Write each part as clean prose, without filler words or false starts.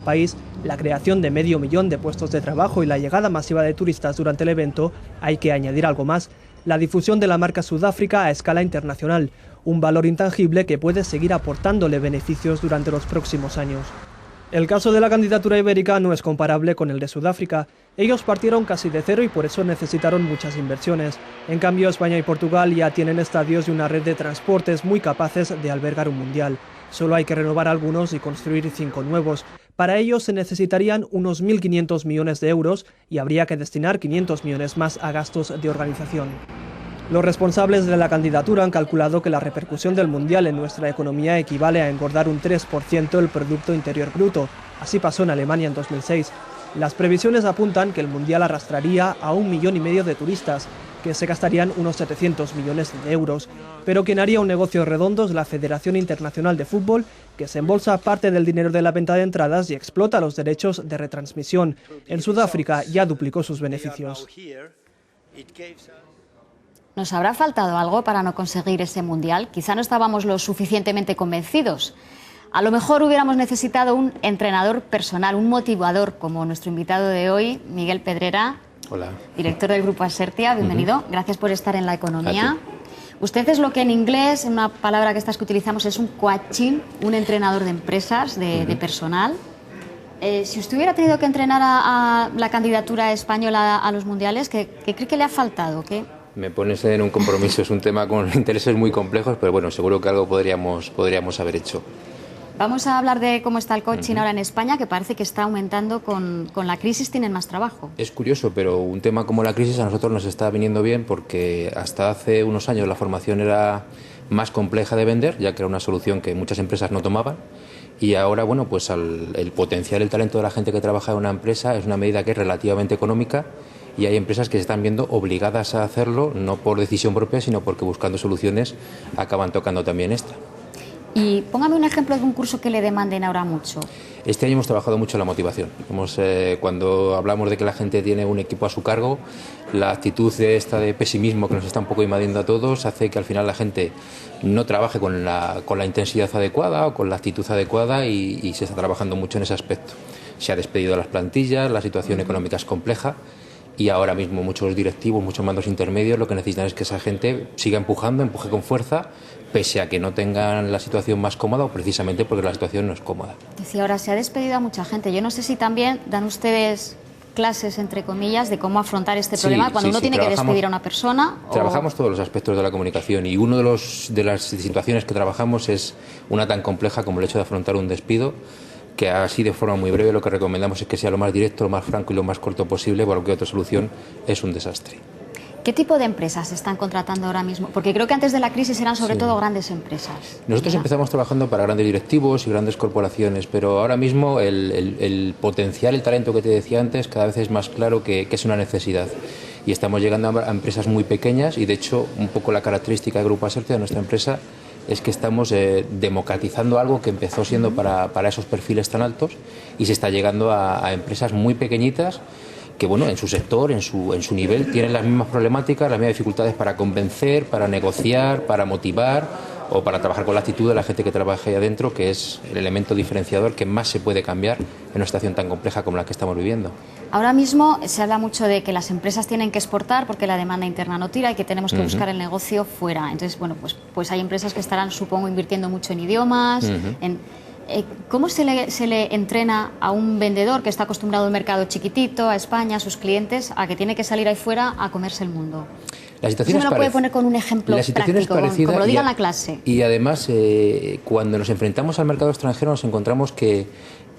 país, la creación de 500.000 de puestos de trabajo y la llegada masiva de turistas durante el evento, hay que añadir algo más: la difusión de la marca Sudáfrica a escala internacional, un valor intangible que puede seguir aportándole beneficios durante los próximos años. El caso de la candidatura ibérica no es comparable con el de Sudáfrica. Ellos partieron casi de cero y por eso necesitaron muchas inversiones. En cambio, España y Portugal ya tienen estadios y una red de transportes muy capaces de albergar un mundial. Solo hay que renovar algunos y construir 5 nuevos. Para ello se necesitarían unos 1.500 millones de euros y habría que destinar 500 millones más a gastos de organización. Los responsables de la candidatura han calculado que la repercusión del Mundial en nuestra economía equivale a engordar un 3% el Producto Interior Bruto. Así pasó en Alemania en 2006. Las previsiones apuntan que el Mundial arrastraría a 1,5 millones de turistas, que se gastarían unos 700 millones de euros. Pero quien haría un negocio redondo es la Federación Internacional de Fútbol, que se embolsa parte del dinero de la venta de entradas y explota los derechos de retransmisión. En Sudáfrica ya duplicó sus beneficios. ¿Nos habrá faltado algo para no conseguir ese mundial? Quizá no estábamos lo suficientemente convencidos. A lo mejor hubiéramos necesitado un entrenador personal, un motivador, como nuestro invitado de hoy, Miguel Pedrera. Hola. Director del Grupo Asertia, bienvenido. Gracias por estar en La Economía. Usted es lo que en inglés, en una palabra que utilizamos, es un coaching, un entrenador de empresas, de personal. Si usted hubiera tenido que entrenar a la candidatura española a los mundiales, ¿qué cree que le ha faltado? ¿Qué? Me pones en un compromiso, es un tema con intereses muy complejos, pero bueno, seguro que algo podríamos haber hecho. Vamos a hablar de cómo está el coaching ahora en España, que parece que está aumentando con la crisis, tienen más trabajo. Es curioso, pero un tema como la crisis a nosotros nos está viniendo bien porque hasta hace unos años la formación era más compleja de vender, ya que era una solución que muchas empresas no tomaban. Y ahora, bueno, pues el potenciar el talento de la gente que trabaja en una empresa es una medida que es relativamente económica y hay empresas que se están viendo obligadas a hacerlo, no por decisión propia, sino porque buscando soluciones acaban tocando también esta. Y póngame un ejemplo de un curso que le demanden ahora mucho. Este año hemos trabajado mucho la motivación. Cuando hablamos de que la gente tiene un equipo a su cargo, la actitud de pesimismo que nos está un poco invadiendo a todos hace que al final la gente no trabaje con la intensidad adecuada o con la actitud adecuada y se está trabajando mucho en ese aspecto. Se ha despedido a las plantillas, la situación económica es compleja y ahora mismo muchos directivos, muchos mandos intermedios lo que necesitan es que esa gente siga empuje con fuerza, pese a que no tengan la situación más cómoda o precisamente porque la situación no es cómoda. Decía, ahora se ha despedido a mucha gente. Yo no sé si también dan ustedes clases, entre comillas, de cómo afrontar este problema cuando uno tiene que despedir a una persona. Trabajamos todos los aspectos de la comunicación y una de las situaciones que trabajamos es una tan compleja como el hecho de afrontar un despido, que así de forma muy breve lo que recomendamos es que sea lo más directo, lo más franco y lo más corto posible, porque cualquier otra solución es un desastre. ¿Qué tipo de empresas se están contratando ahora mismo? Porque creo que antes de la crisis eran sobre todo grandes empresas. Nosotros empezamos trabajando para grandes directivos y grandes corporaciones, pero ahora mismo el potencial, el talento que te decía antes, cada vez es más claro que es una necesidad. Y estamos llegando a empresas muy pequeñas y de hecho un poco la característica del Grupo Asertia de nuestra empresa es que estamos democratizando algo que empezó siendo para esos perfiles tan altos y se está llegando a empresas muy pequeñitas que, bueno, en su sector, en su nivel, tienen las mismas problemáticas, las mismas dificultades para convencer, para negociar, para motivar o para trabajar con la actitud de la gente que trabaja ahí adentro, que es el elemento diferenciador que más se puede cambiar en una situación tan compleja como la que estamos viviendo. Ahora mismo se habla mucho de que las empresas tienen que exportar porque la demanda interna no tira y que tenemos que buscar el negocio fuera. Entonces, bueno, pues hay empresas que estarán, supongo, invirtiendo mucho en idiomas, ¿cómo se le entrena a un vendedor que está acostumbrado al mercado chiquitito, a España, a sus clientes, a que tiene que salir ahí fuera a comerse el mundo? La situación ¿Eso me lo puede poner con un ejemplo práctico, como lo diga en la clase? Y además, cuando nos enfrentamos al mercado extranjero nos encontramos que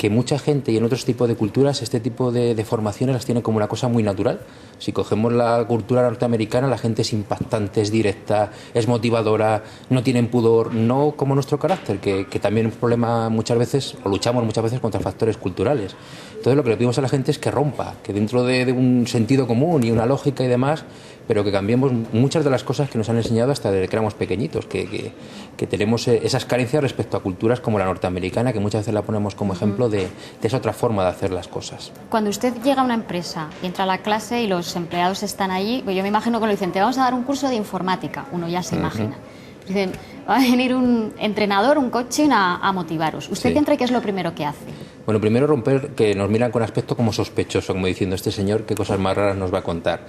mucha gente y en otros tipos de culturas este tipo de formaciones las tiene como una cosa muy natural. Si cogemos la cultura norteamericana, la gente es impactante, es directa, es motivadora, no tienen pudor, no como nuestro carácter, que también es un problema muchas veces, o luchamos muchas veces contra factores culturales. Entonces lo que le pedimos a la gente es que rompa, que dentro de un sentido común y una lógica y demás, pero que cambiemos muchas de las cosas que nos han enseñado hasta desde que éramos pequeñitos, que tenemos esas carencias respecto a culturas como la norteamericana, que muchas veces la ponemos como ejemplo de esa otra forma de hacer las cosas. Cuando usted llega a una empresa y entra a la clase y los empleados están allí, pues yo me imagino que le dicen, te vamos a dar un curso de informática, uno ya se imagina. Dicen, va a venir un entrenador, un coaching a motivaros. ¿Usted qué entra y qué es lo primero que hace? Bueno, primero romper que nos miran con aspecto como sospechoso, como diciendo, este señor qué cosas más raras nos va a contar.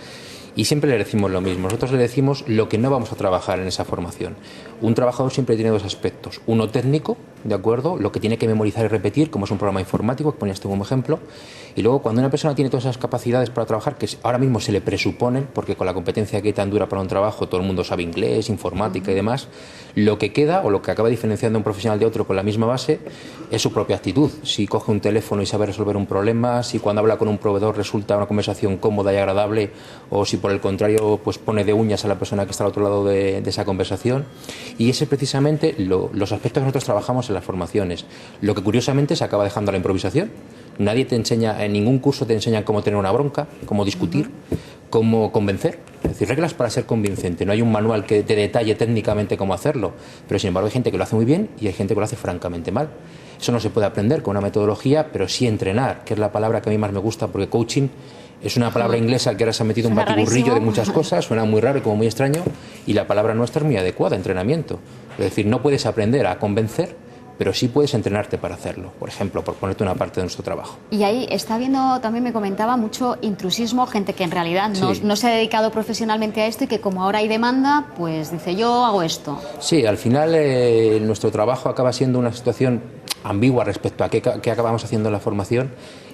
Y siempre le decimos lo mismo, nosotros le decimos lo que no vamos a trabajar en esa formación. Un trabajador siempre tiene dos aspectos, uno técnico, ¿de acuerdo? Lo que tiene que memorizar y repetir, como es un programa informático, que ponías tú como ejemplo, y luego cuando una persona tiene todas esas capacidades para trabajar, que ahora mismo se le presuponen, porque con la competencia que hay tan dura para un trabajo, todo el mundo sabe inglés, informática y demás, lo que queda, o lo que acaba diferenciando a un profesional de otro con la misma base, es su propia actitud. Si coge un teléfono y sabe resolver un problema, si cuando habla con un proveedor resulta una conversación cómoda y agradable, o si por el contrario pues pone de uñas a la persona que está al otro lado de esa conversación. Y ese es precisamente los aspectos que nosotros trabajamos en las formaciones. Lo que curiosamente se acaba dejando a la improvisación. Nadie te enseña, en ningún curso te enseñan cómo tener una bronca, cómo discutir, cómo convencer. Es decir, reglas para ser convincente. No hay un manual que te detalle técnicamente cómo hacerlo, pero sin embargo hay gente que lo hace muy bien y hay gente que lo hace francamente mal. Eso no se puede aprender con una metodología, pero sí entrenar, que es la palabra que a mí más me gusta, porque coaching es una palabra inglesa que ahora se ha metido un batiburrillo de muchas cosas, suena muy raro y como muy extraño, y la palabra nuestra es muy adecuada, entrenamiento. Es decir, no puedes aprender a convencer, pero sí puedes entrenarte para hacerlo, por ejemplo, por ponerte una parte de nuestro trabajo. Y ahí está habiendo, también me comentaba, mucho intrusismo, gente que en realidad no se ha dedicado profesionalmente a esto y que como ahora hay demanda, pues dice, yo hago esto. Sí, al final nuestro trabajo acaba siendo una situación ambigua respecto a qué acabamos haciendo en la formación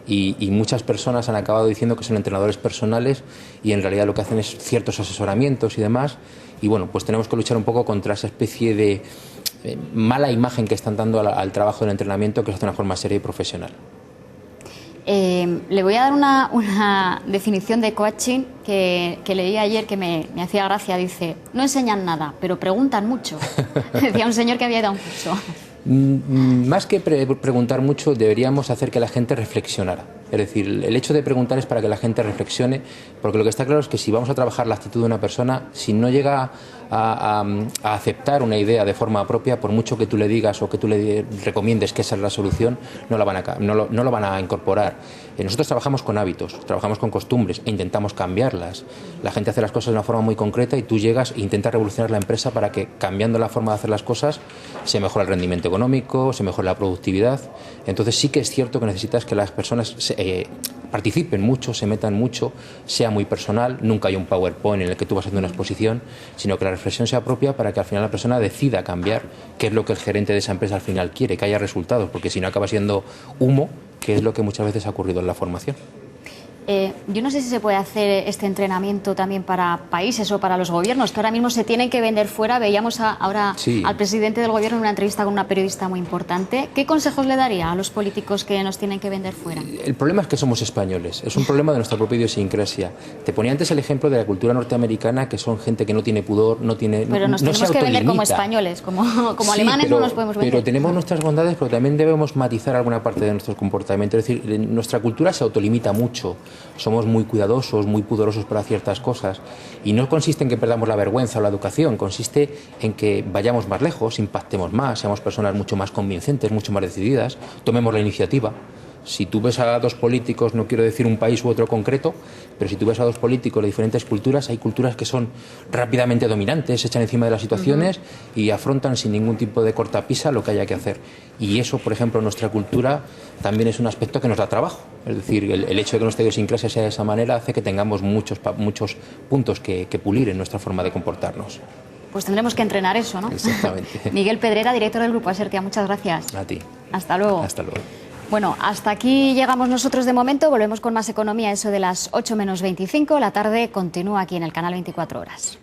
y muchas personas han acabado diciendo que son entrenadores personales y en realidad lo que hacen es ciertos asesoramientos y demás, y bueno, pues tenemos que luchar un poco contra esa especie de mala imagen que están dando al trabajo del entrenamiento, que es de una forma seria y profesional. Le voy a dar una definición de coaching que leí ayer que me hacía gracia. Dice, no enseñan nada, pero preguntan mucho. Decía un señor que había dado un curso. Más que preguntar mucho, deberíamos hacer que la gente reflexionara. Es decir, el hecho de preguntar es para que la gente reflexione, porque lo que está claro es que si vamos a trabajar la actitud de una persona, si no llega a aceptar una idea de forma propia, por mucho que tú le digas o que tú le recomiendes que esa es la solución, no lo van a incorporar. Nosotros trabajamos con hábitos, trabajamos con costumbres e intentamos cambiarlas. La gente hace las cosas de una forma muy concreta y tú llegas e intentas revolucionar la empresa para que, cambiando la forma de hacer las cosas, se mejore el rendimiento económico, se mejore la productividad. Entonces sí que es cierto que necesitas que las personas participen mucho, se metan mucho, sea muy personal, nunca hay un PowerPoint en el que tú vas haciendo una exposición, sino que la reflexión sea propia para que al final la persona decida cambiar qué es lo que el gerente de esa empresa al final quiere, que haya resultados, porque si no acaba siendo humo, que es lo que muchas veces ha ocurrido en la formación. Yo no sé si se puede hacer este entrenamiento también para países o para los gobiernos, que ahora mismo se tienen que vender fuera. Veíamos ahora al presidente del gobierno en una entrevista con una periodista muy importante. ¿Qué consejos le daría a los políticos que nos tienen que vender fuera? El problema es que somos españoles, es un problema de nuestra propia idiosincrasia. Te ponía antes el ejemplo de la cultura norteamericana, que son gente que no tiene pudor, no tiene... Pero nos tenemos que vender como españoles, como alemanes no nos podemos vender. Pero tenemos nuestras bondades, pero también debemos matizar alguna parte de nuestro comportamiento. Es decir, nuestra cultura se autolimita mucho. Somos muy cuidadosos, muy pudorosos para ciertas cosas y no consiste en que perdamos la vergüenza o la educación, consiste en que vayamos más lejos, impactemos más, seamos personas mucho más convincentes, mucho más decididas, tomemos la iniciativa. Si tú ves a dos políticos, no quiero decir un país u otro concreto, pero si tú ves a dos políticos de diferentes culturas, hay culturas que son rápidamente dominantes, se echan encima de las situaciones y afrontan sin ningún tipo de cortapisa lo que haya que hacer. Y eso, por ejemplo, en nuestra cultura también es un aspecto que nos da trabajo. Es decir, el hecho de que nuestra idiosincrasia sea de esa manera hace que tengamos muchos puntos que pulir en nuestra forma de comportarnos. Pues tendremos que entrenar eso, ¿no? Exactamente. Miguel Pedrera, director del Grupo Asertia, muchas gracias. A ti. Hasta luego. Hasta luego. Bueno, hasta aquí llegamos nosotros de momento. Volvemos con más economía, eso de las 8 menos 25. La tarde continúa aquí en el canal 24 Horas.